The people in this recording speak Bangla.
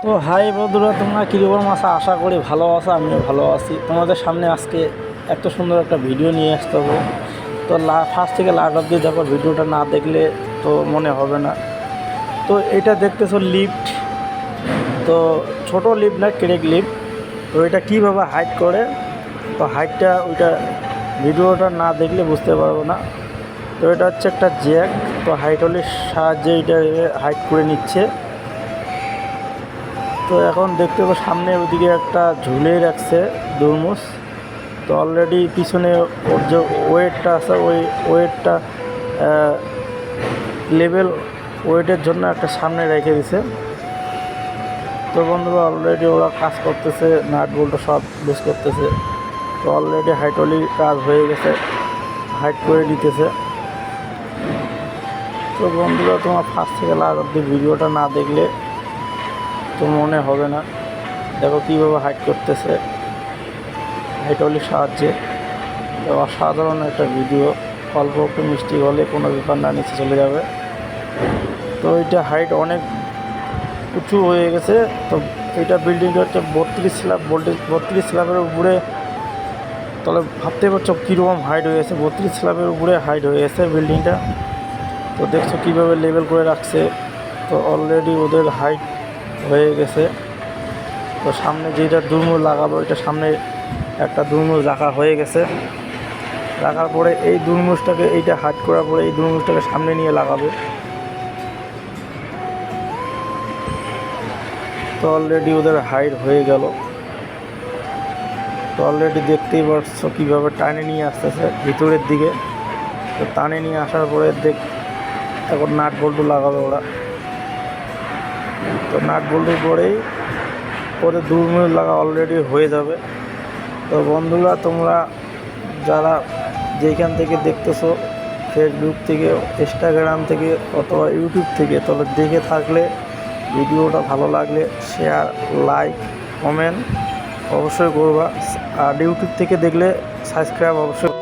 তো হাই বন্ধুরা, তোমরা কীরকম আছো? আশা করি ভালো আছো, আমিও ভালো আছি। তোমাদের সামনে আজকে এত সুন্দর একটা ভিডিও নিয়ে আসতে হবে। তো ফার্স্ট থেকে লাস্ট অব্দি দেখো, ভিডিওটা না দেখলে তো মনে হবে না। তো এটা দেখতেছো লিফট, তো ছোট লিফট না, ক্রেক লিফট। তো এটা কীভাবে হাইড করে, তো হাইটটা ওইটা ভিডিওটা না দেখলে বুঝতে পারবো না। তো এটা হচ্ছে একটা জ্যাক, তো হাইড্রোলিক সাহায্যে এটা হাইড করে নিচ্ছে। তো এখন দেখতে পাবো সামনে ওদিকে একটা ঝুলিয়ে রাখছে তরমুজ। তো অলরেডি পিছনে ওর যে ওয়েটটা আছে, ওই ওয়েটটা লেভেল ওয়েটের জন্য একটা সামনে রেখে দিছে। তো বন্ধুরা অলরেডি ওরা কাজ করতেছে, নাট বল্টু সব লুজ করতেছে। তো অলরেডি হাইড্রোলিক কাজ হয়ে গেছে, হাইড করে দিতেছে। তো বন্ধুরা, তোমার ফার্স্ট থেকে লাস্ট অব্দি ভিডিওটা না দেখলে তো মনে হবে না। দেখো কীভাবে হাইড করতেছে হাইড্রোলিক সাহায্যে। তো অসাধারণ একটা ভিডিও, অল্প একটু মিষ্টি হলে কোনো ব্যাপার না, নিচে চলে যাবে। তো এইটা হাইট অনেক উঁচু হয়ে গেছে। তো এইটা বিল্ডিংটা হচ্ছে 32 স্ল্যাব, 32 স্ল্যাবের উপরে। তাহলে ভাবতে পারছো কীরকম হাইট হয়ে গেছে, 32 স্ল্যাবের উপরে হাইট হয়ে গেছে বিল্ডিংটা। তো দেখছো কীভাবে লেভেল করে রাখছে। তো অলরেডি ওদের হাইট হয়ে গেছে। তো সামনে যেটা দুর্মূল লাগাবো, এটা সামনে একটা দুর্মূল রাখা হয়ে গেছে। রাখার পরে এই দুর্মুজটাকে, এইটা হাইড করার পরে এই দুর্মুজটাকে সামনে নিয়ে লাগাবে। তো অলরেডি ওদের হাইড হয়ে গেল। তো অলরেডি দেখতেই পাচ্ছ কীভাবে টানে নিয়ে আসতেছে ভিতরের দিকে। তো টানে নিয়ে আসার পরে এখন নাট বল্টু লাগাবে ওরা। তো নাট বল্টুর পরেই ওদের দুর্মূল লাগা অলরেডি হয়ে যাবে। তো বন্ধুরা, তোমরা যারা যেখান থেকে দেখতেছো, ফেসবুক থেকে, ইনস্টাগ্রাম থেকে অথবা ইউটিউব থেকে, তাহলে দেখে থাকলে ভিডিওটা ভালো লাগলে শেয়ার, লাইক, কমেন্ট অবশ্যই করবা। আর ইউটিউব থেকে দেখলে সাবস্ক্রাইব অবশ্যই।